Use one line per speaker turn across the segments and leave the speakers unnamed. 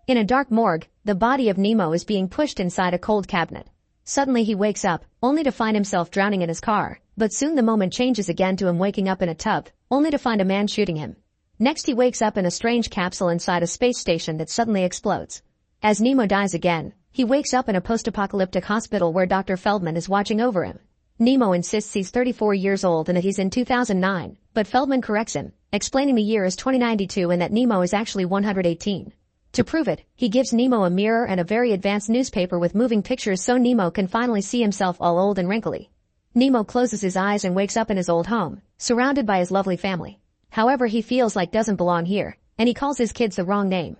In a dark morgue, the body of Nemo is being pushed inside a cold cabinet. Suddenly he wakes up, only to find himself drowning in his car, but soon the moment changes again to him waking up in a tub, only to find a man shooting him. Next he wakes up in a strange capsule inside a space station that suddenly explodes. As Nemo dies again, he wakes up in a post-apocalyptic hospital where Dr. Feldman is watching over him. Nemo insists he's 34 years old and that he's in 2009, but Feldman corrects him, explaining the year is 2092 and that Nemo is actually 118. To prove it, he gives Nemo a mirror and a very advanced newspaper with moving pictures so Nemo can finally see himself all old and wrinkly. Nemo closes his eyes and wakes up in his old home, surrounded by his lovely family. However, he feels like doesn't belong here, and he calls his kids the wrong name.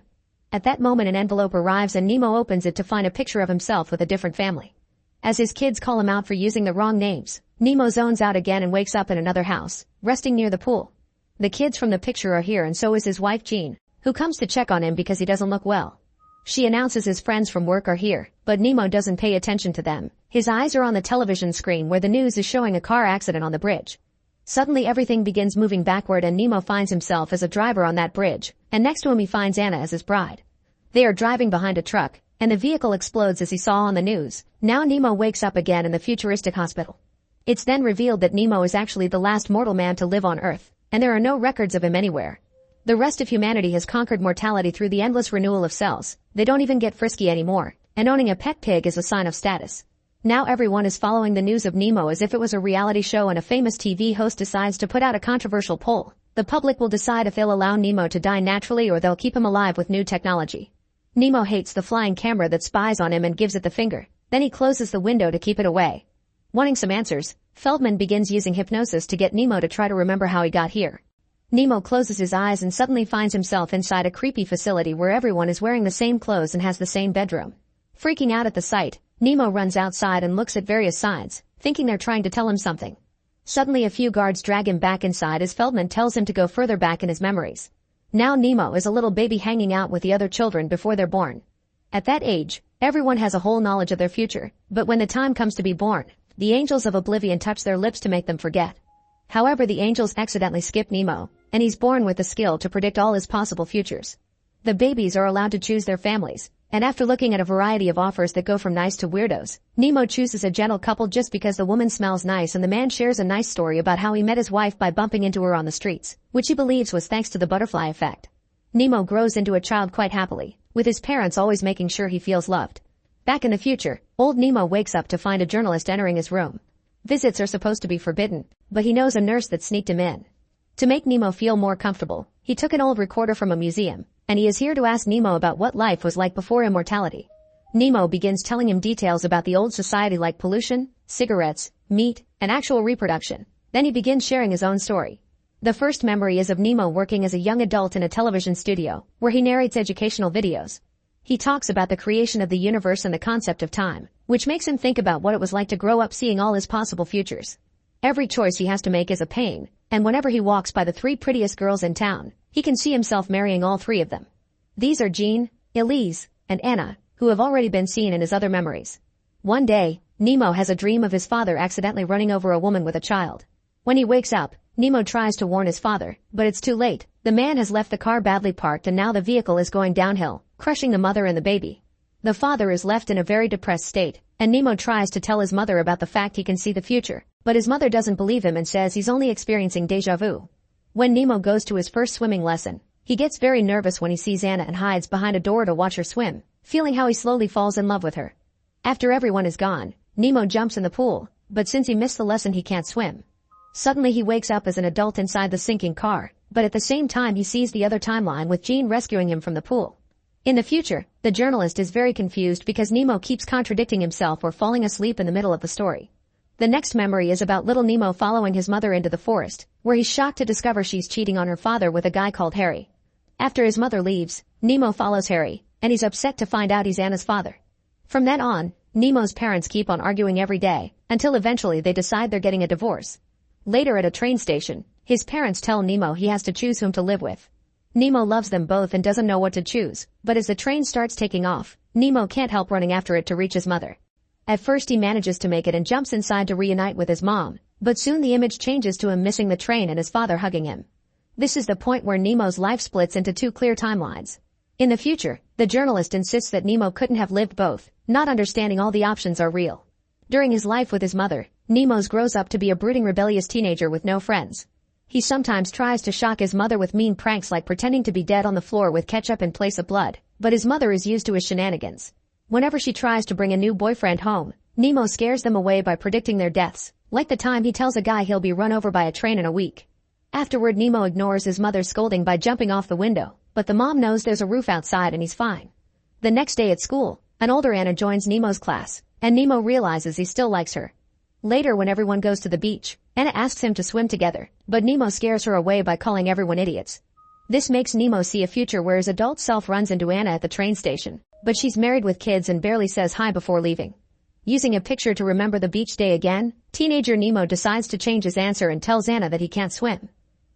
At that moment an envelope arrives and Nemo opens it to find a picture of himself with a different family. As his kids call him out for using the wrong names, Nemo zones out again and wakes up in another house, resting near the pool. The kids from the picture are here and so is his wife Jean, who comes to check on him because he doesn't look well. She announces his friends from work are here, but Nemo doesn't pay attention to them. His eyes are on the television screen where the news is showing a car accident on the bridge. Suddenly everything begins moving backward and Nemo finds himself as a driver on that bridge, and next to him he finds Anna as his bride. They are driving behind a truck, and the vehicle explodes as he saw on the news. Now Nemo wakes up again in the futuristic hospital. It's then revealed that Nemo is actually the last mortal man to live on Earth, and there are no records of him anywhere. The rest of humanity has conquered mortality through the endless renewal of cells. They don't even get frisky anymore, and owning a pet pig is a sign of status. Now everyone is following the news of Nemo as if it was a reality show and a famous TV host decides to put out a controversial poll. The public will decide if they'll allow Nemo to die naturally or they'll keep him alive with new technology. Nemo hates the flying camera that spies on him and gives it the finger. Then he closes the window to keep it away. Wanting some answers, Feldman begins using hypnosis to get Nemo to try to remember how he got here. Nemo closes his eyes and suddenly finds himself inside a creepy facility where everyone is wearing the same clothes and has the same bedroom. Freaking out at the sight, Nemo runs outside and looks at various signs, thinking they're trying to tell him something. Suddenly a few guards drag him back inside as Feldman tells him to go further back in his memories. Now Nemo is a little baby hanging out with the other children before they're born. At that age, everyone has a whole knowledge of their future, but when the time comes to be born, the angels of oblivion touch their lips to make them forget. However, the angels accidentally skip Nemo, and he's born with the skill to predict all his possible futures. The babies are allowed to choose their families, and after looking at a variety of offers that go from nice to weirdos, Nemo chooses a gentle couple just because the woman smells nice and the man shares a nice story about how he met his wife by bumping into her on the streets, which he believes was thanks to the butterfly effect. Nemo grows into a child quite happily, with his parents always making sure he feels loved. Back in the future, old Nemo wakes up to find a journalist entering his room. Visits are supposed to be forbidden, but he knows a nurse that sneaked him in. To make Nemo feel more comfortable, he took an old recorder from a museum, and he is here to ask Nemo about what life was like before immortality. Nemo begins telling him details about the old society like pollution, cigarettes, meat, and actual reproduction. Then he begins sharing his own story. The first memory is of Nemo working as a young adult in a television studio, where he narrates educational videos. He talks about the creation of the universe and the concept of time, which makes him think about what it was like to grow up seeing all his possible futures. Every choice he has to make is a pain, and whenever he walks by the 3 prettiest girls in town, he can see himself marrying all 3 of them. These are Jean, Elise, and Anna, who have already been seen in his other memories. One day, Nemo has a dream of his father accidentally running over a woman with a child. When he wakes up, Nemo tries to warn his father, but it's too late. The man has left the car badly parked and now the vehicle is going downhill, crushing the mother and the baby. The father is left in a very depressed state, and Nemo tries to tell his mother about the fact he can see the future, but his mother doesn't believe him and says he's only experiencing déjà vu. When Nemo goes to his first swimming lesson, he gets very nervous when he sees Anna and hides behind a door to watch her swim, feeling how he slowly falls in love with her. After everyone is gone, Nemo jumps in the pool, but since he missed the lesson he can't swim. Suddenly he wakes up as an adult inside the sinking car, but at the same time he sees the other timeline with Jean rescuing him from the pool. In the future, the journalist is very confused because Nemo keeps contradicting himself or falling asleep in the middle of the story. The next memory is about little Nemo following his mother into the forest, where he's shocked to discover she's cheating on her father with a guy called Harry. After his mother leaves, Nemo follows Harry, and he's upset to find out he's Anna's father. From then on, Nemo's parents keep on arguing every day, until eventually they decide they're getting a divorce. Later at a train station, his parents tell Nemo he has to choose whom to live with. Nemo loves them both and doesn't know what to choose, but as the train starts taking off, Nemo can't help running after it to reach his mother. At first he manages to make it and jumps inside to reunite with his mom, but soon the image changes to him missing the train and his father hugging him. This is the point where Nemo's life splits into 2 clear timelines. In the future, the journalist insists that Nemo couldn't have lived both, not understanding all the options are real. During his life with his mother, Nemo grows up to be a brooding rebellious teenager with no friends. He sometimes tries to shock his mother with mean pranks like pretending to be dead on the floor with ketchup in place of blood, but his mother is used to his shenanigans. Whenever she tries to bring a new boyfriend home, Nemo scares them away by predicting their deaths, like the time he tells a guy he'll be run over by a train in a week. Afterward, Nemo ignores his mother's scolding by jumping off the window, but the mom knows there's a roof outside and he's fine. The next day at school, an older Anna joins Nemo's class, and Nemo realizes he still likes her. Later, when everyone goes to the beach, Anna asks him to swim together, but Nemo scares her away by calling everyone idiots. This makes Nemo see a future where his adult self runs into Anna at the train station, but she's married with kids and barely says hi before leaving. Using a picture to remember the beach day again, teenager Nemo decides to change his answer and tells Anna that he can't swim.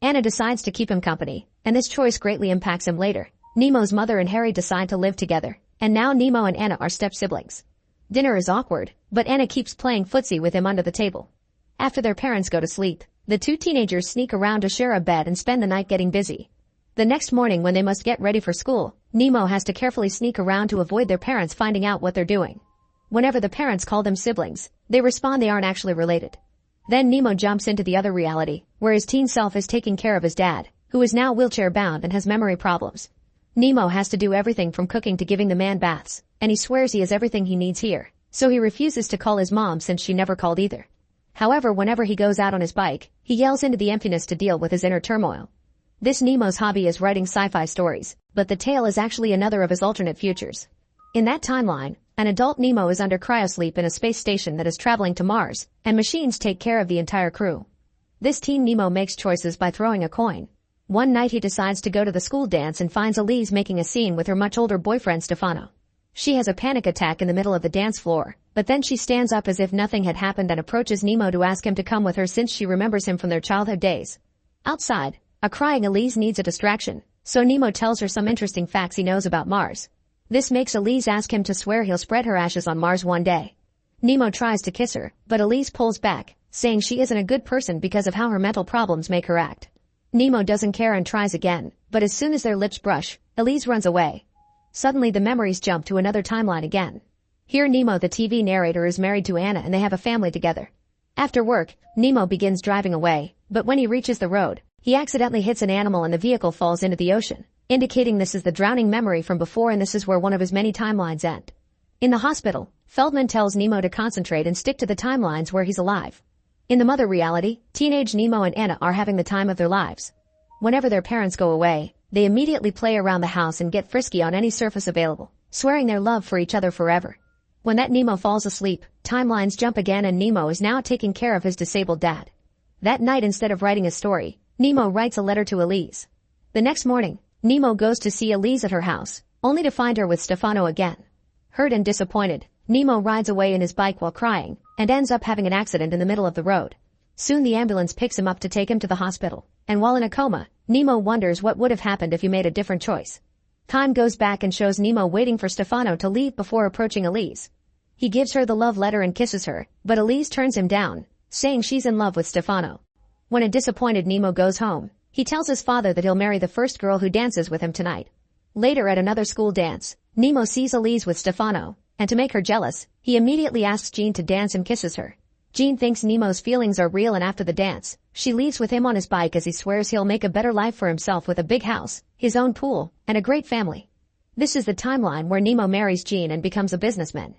Anna decides to keep him company, and this choice greatly impacts him later. Nemo's mother and Harry decide to live together, and now Nemo and Anna are step-siblings. Dinner is awkward, but Anna keeps playing footsie with him under the table. After their parents go to sleep, the two teenagers sneak around to share a bed and spend the night getting busy. The next morning, when they must get ready for school, Nemo has to carefully sneak around to avoid their parents finding out what they're doing. Whenever the parents call them siblings, they respond they aren't actually related. Then Nemo jumps into the other reality, where his teen self is taking care of his dad, who is now wheelchair-bound and has memory problems. Nemo has to do everything from cooking to giving the man baths, and he swears he has everything he needs here, so he refuses to call his mom since she never called either. However, whenever he goes out on his bike, he yells into the emptiness to deal with his inner turmoil. This Nemo's hobby is writing sci-fi stories, but the tale is actually another of his alternate futures. In that timeline, an adult Nemo is under cryosleep in a space station that is traveling to Mars, and machines take care of the entire crew. This teen Nemo makes choices by throwing a coin. One night he decides to go to the school dance and finds Elise making a scene with her much older boyfriend Stefano. She has a panic attack in the middle of the dance floor, but then she stands up as if nothing had happened and approaches Nemo to ask him to come with her since she remembers him from their childhood days. Outside, a crying Elise needs a distraction, so Nemo tells her some interesting facts he knows about Mars. This makes Elise ask him to swear he'll spread her ashes on Mars one day. Nemo tries to kiss her, but Elise pulls back, saying she isn't a good person because of how her mental problems make her act. Nemo doesn't care and tries again, but as soon as their lips brush, Elise runs away. Suddenly the memories jump to another timeline again. Here Nemo, the TV narrator, is married to Anna and they have a family together. After work, Nemo begins driving away, but when he reaches the road, he accidentally hits an animal and the vehicle falls into the ocean, indicating this is the drowning memory from before and this is where one of his many timelines end. In the hospital, Feldman tells Nemo to concentrate and stick to the timelines where he's alive. In the mother reality, teenage Nemo and Anna are having the time of their lives. Whenever their parents go away, they immediately play around the house and get frisky on any surface available, swearing their love for each other forever. When that Nemo falls asleep, timelines jump again and Nemo is now taking care of his disabled dad. That night, instead of writing a story, Nemo writes a letter to Elise. The next morning, Nemo goes to see Elise at her house, only to find her with Stefano again. Hurt and disappointed, Nemo rides away in his bike while crying, and ends up having an accident in the middle of the road. Soon the ambulance picks him up to take him to the hospital, and while in a coma, Nemo wonders what would have happened if he made a different choice. Time goes back and shows Nemo waiting for Stefano to leave before approaching Elise. He gives her the love letter and kisses her, but Elise turns him down, saying she's in love with Stefano. When a disappointed Nemo goes home, he tells his father that he'll marry the first girl who dances with him tonight. Later at another school dance, Nemo sees Elise with Stefano, and to make her jealous, he immediately asks Jean to dance and kisses her. Jean thinks Nemo's feelings are real and after the dance, she leaves with him on his bike as he swears he'll make a better life for himself with a big house, his own pool, and a great family. This is the timeline where Nemo marries Jean and becomes a businessman.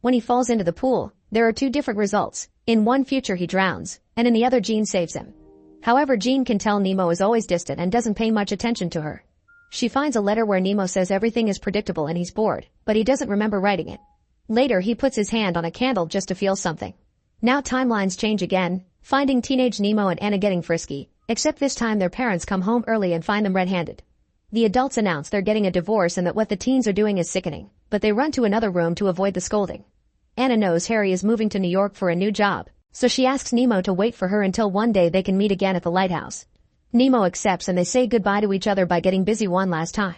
When he falls into the pool, there are two different results. In one future he drowns, and in the other Jean saves him. However, Jean can tell Nemo is always distant and doesn't pay much attention to her. She finds a letter where Nemo says everything is predictable and he's bored, but he doesn't remember writing it. Later he puts his hand on a candle just to feel something. Now timelines change again, finding teenage Nemo and Anna getting frisky, except this time their parents come home early and find them red-handed. The adults announce they're getting a divorce and that what the teens are doing is sickening, but they run to another room to avoid the scolding. Anna knows Harry is moving to New York for a new job, so she asks Nemo to wait for her until one day they can meet again at the lighthouse. Nemo accepts and they say goodbye to each other by getting busy one last time.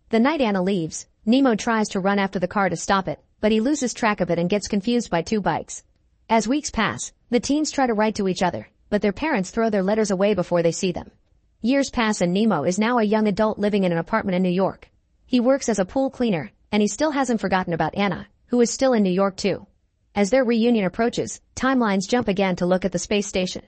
The night Anna leaves, Nemo tries to run after the car to stop it, but he loses track of it and gets confused by two bikes. As weeks pass, the teens try to write to each other, but their parents throw their letters away before they see them. Years pass and Nemo is now a young adult living in an apartment in New York. He works as a pool cleaner, and he still hasn't forgotten about Anna, who is still in New York too. As their reunion approaches, timelines jump again to look at the space station.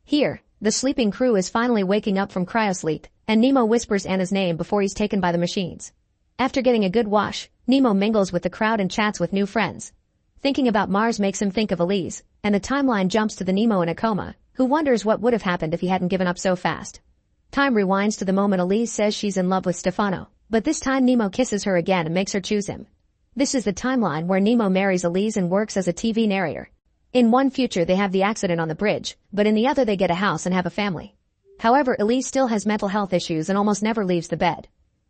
Here, the sleeping crew is finally waking up from cryosleep, and Nemo whispers Anna's name before he's taken by the machines. After getting a good wash, Nemo mingles with the crowd and chats with new friends. Thinking about Mars makes him think of Elise, and the timeline jumps to the Nemo in a coma, who wonders what would have happened if he hadn't given up so fast. Time rewinds to the moment Elise says she's in love with Stefano, but this time Nemo kisses her again and makes her choose him. This is the timeline where Nemo marries Elise and works as a TV narrator. In one future they have the accident on the bridge, but in the other they get a house and have a family. However, Elise still has mental health issues and almost never leaves the bed.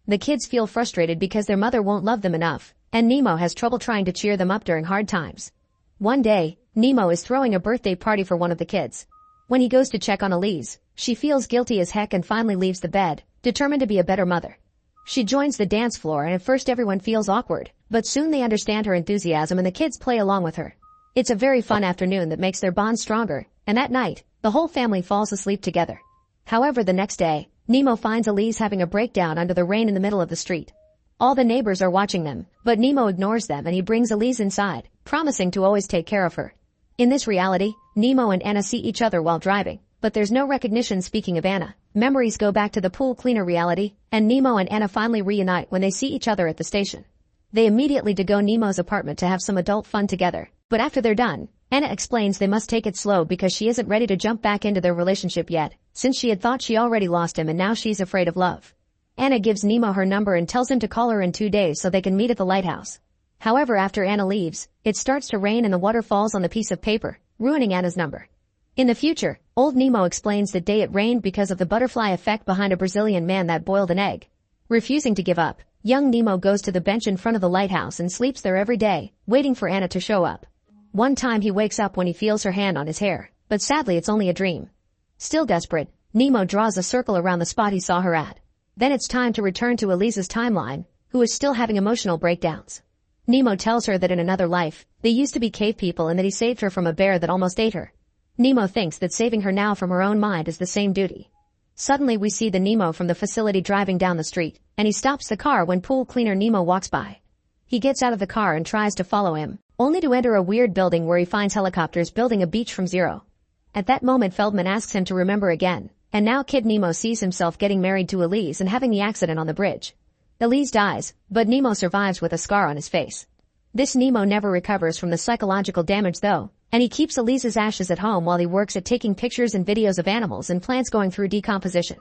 The kids feel frustrated because their mother won't love them enough, and Nemo has trouble trying to cheer them up during hard times. One day, Nemo is throwing a birthday party for one of the kids. When he goes to check on Elise, she feels guilty as heck and finally leaves the bed, determined to be a better mother. She joins the dance floor and at first everyone feels awkward, but soon they understand her enthusiasm and the kids play along with her. It's a very fun afternoon that makes their bond stronger, and at night, the whole family falls asleep together. However, the next day, Nemo finds Elise having a breakdown under the rain in the middle of the street. All the neighbors are watching them, but Nemo ignores them and he brings Elise inside, promising to always take care of her. In this reality, Nemo and Anna see each other while driving, but there's no recognition. Speaking of Anna, memories go back to the pool cleaner reality, and Nemo and Anna finally reunite when they see each other at the station. They immediately go Nemo's apartment to have some adult fun together, but after they're done, Anna explains they must take it slow because she isn't ready to jump back into their relationship yet, since she had thought she already lost him and now she's afraid of love. Anna gives Nemo her number and tells him to call her in 2 days so they can meet at the lighthouse. However, after Anna leaves, it starts to rain and the water falls on the piece of paper, ruining Anna's number. In the future, old Nemo explains that day it rained because of the butterfly effect behind a Brazilian man that boiled an egg. Refusing to give up, young Nemo goes to the bench in front of the lighthouse and sleeps there every day, waiting for Anna to show up. One time he wakes up when he feels her hand on his hair, but sadly it's only a dream. Still desperate, Nemo draws a circle around the spot he saw her at. Then it's time to return to Elise's timeline, who is still having emotional breakdowns. Nemo tells her that in another life, they used to be cave people and that he saved her from a bear that almost ate her. Nemo thinks that saving her now from her own mind is the same duty. Suddenly we see the Nemo from the facility driving down the street, and he stops the car when pool cleaner Nemo walks by. He gets out of the car and tries to follow him, only to enter a weird building where he finds helicopters building a beach from zero. At that moment Feldman asks him to remember again, and now Kid Nemo sees himself getting married to Elise and having the accident on the bridge. Elise dies, but Nemo survives with a scar on his face. This Nemo never recovers from the psychological damage though, and he keeps Elise's ashes at home while he works at taking pictures and videos of animals and plants going through decomposition.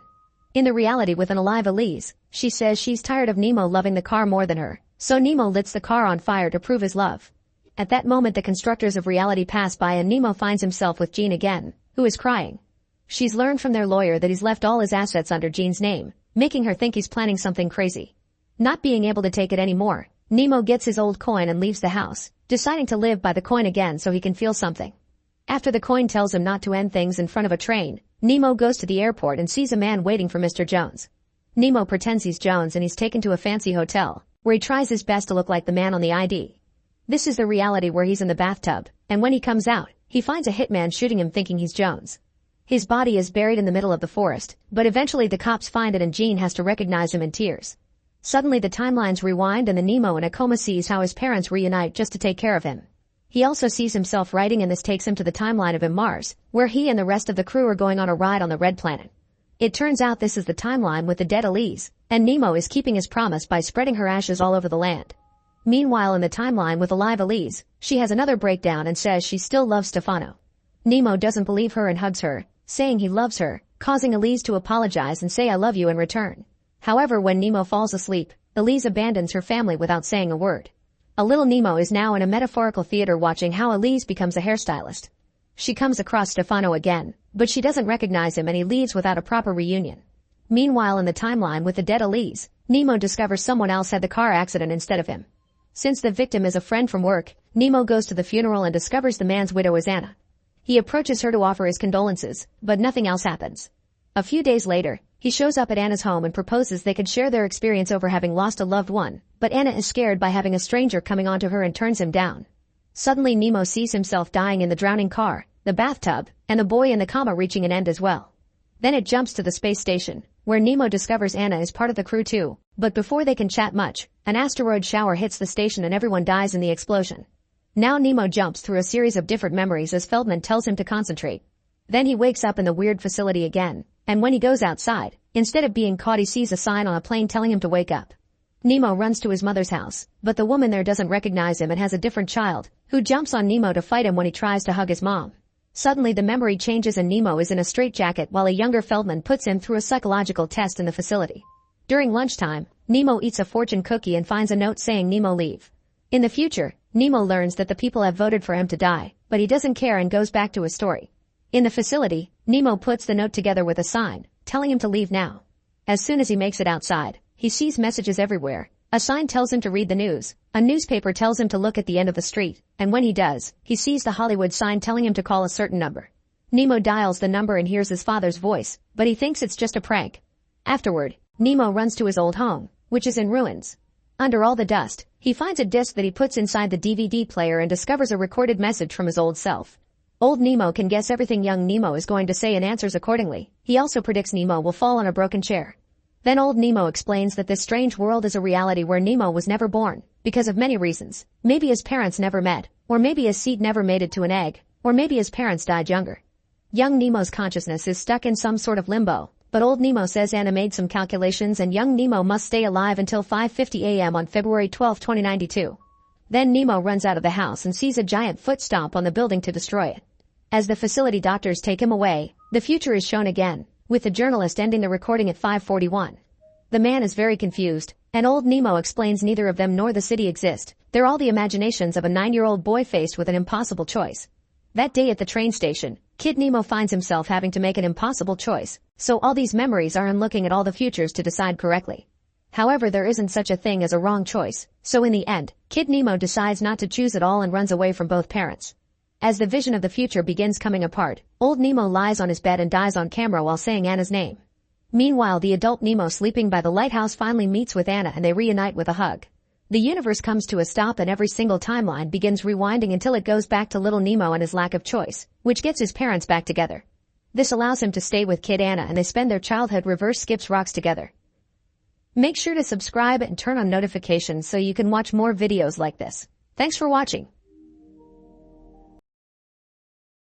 In the reality with an alive Elise, she says she's tired of Nemo loving the car more than her, so Nemo lights the car on fire to prove his love. At that moment the constructors of reality pass by and Nemo finds himself with Jean again, who is crying. She's learned from their lawyer that he's left all his assets under Jean's name, making her think he's planning something crazy. Not being able to take it anymore, Nemo gets his old coin and leaves the house, deciding to live by the coin again so he can feel something. After the coin tells him not to end things in front of a train, Nemo goes to the airport and sees a man waiting for Mr. Jones. Nemo pretends he's Jones and he's taken to a fancy hotel, where he tries his best to look like the man on the ID. This is the reality where he's in the bathtub, and when he comes out, he finds a hitman shooting him thinking he's Jones. His body is buried in the middle of the forest, but eventually the cops find it and Jean has to recognize him in tears. Suddenly the timelines rewind and the Nemo in a coma sees how his parents reunite just to take care of him. He also sees himself writing and this takes him to the timeline of Mars, where he and the rest of the crew are going on a ride on the Red Planet. It turns out this is the timeline with the dead Elise, and Nemo is keeping his promise by spreading her ashes all over the land. Meanwhile in the timeline with alive Elise, she has another breakdown and says she still loves Stefano. Nemo doesn't believe her and hugs her, saying he loves her, causing Elise to apologize and say I love you in return. However, when Nemo falls asleep, Elise abandons her family without saying a word. A little Nemo is now in a metaphorical theater watching how Elise becomes a hairstylist. She comes across Stefano again, but she doesn't recognize him and he leaves without a proper reunion. Meanwhile in the timeline with the dead Elise, Nemo discovers someone else had the car accident instead of him. Since the victim is a friend from work, Nemo goes to the funeral and discovers the man's widow is Anna. He approaches her to offer his condolences, but nothing else happens. A few days later, he shows up at Anna's home and proposes they could share their experience over having lost a loved one, but Anna is scared by having a stranger coming onto her and turns him down. Suddenly Nemo sees himself dying in the drowning car, the bathtub, and the boy in the coma reaching an end as well. Then it jumps to the space station, where Nemo discovers Anna is part of the crew too, But before they can chat much, an asteroid shower hits the station and everyone dies in the explosion. Now Nemo jumps through a series of different memories as Feldman tells him to concentrate. Then he wakes up in the weird facility again, and when he goes outside, instead of being caught he sees a sign on a plane telling him to wake up. Nemo runs to his mother's house, but the woman there doesn't recognize him and has a different child, who jumps on Nemo to fight him when he tries to hug his mom. Suddenly the memory changes and Nemo is in a straitjacket while a younger Feldman puts him through a psychological test in the facility. During lunchtime, Nemo eats a fortune cookie and finds a note saying Nemo leave. In the future, Nemo learns that the people have voted for him to die, but he doesn't care and goes back to his story. In the facility, Nemo puts the note together with a sign, telling him to leave now. As soon as he makes it outside, he sees messages everywhere. A sign tells him to read the news, a newspaper tells him to look at the end of the street, and when he does, he sees the Hollywood sign telling him to call a certain number. Nemo dials the number and hears his father's voice, but he thinks it's just a prank. Afterward, Nemo runs to his old home, which is in ruins. Under all the dust, he finds a disc that he puts inside the DVD player and discovers a recorded message from his old self. Old Nemo can guess everything young Nemo is going to say and answers accordingly. He also predicts Nemo will fall on a broken chair. Then old Nemo explains that this strange world is a reality where Nemo was never born, because of many reasons. Maybe his parents never met, or maybe his seed never made it to an egg, or maybe his parents died younger. Young Nemo's consciousness is stuck in some sort of limbo, but old Nemo says Anna made some calculations and young Nemo must stay alive until 5:50 a.m. on February 12, 2092. Then Nemo runs out of the house and sees a giant foot stomp on the building to destroy it. As the facility doctors take him away, the future is shown again, with the journalist ending the recording at 5:41. The man is very confused, and old Nemo explains neither of them nor the city exist. They're all the imaginations of a 9-year-old boy faced with an impossible choice. That day at the train station, Kid Nemo finds himself having to make an impossible choice, so all these memories are in looking at all the futures to decide correctly. However, there isn't such a thing as a wrong choice, so in the end, Kid Nemo decides not to choose at all and runs away from both parents. As the vision of the future begins coming apart, old Nemo lies on his bed and dies on camera while saying Anna's name. Meanwhile, the adult Nemo sleeping by the lighthouse finally meets with Anna and they reunite with a hug. The universe comes to a stop and every single timeline begins rewinding until it goes back to little Nemo and his lack of choice, which gets his parents back together. This allows him to stay with Kid Anna and they spend their childhood reverse skips rocks together. Make sure to subscribe and turn on notifications so you can watch more videos like this. Thanks for watching.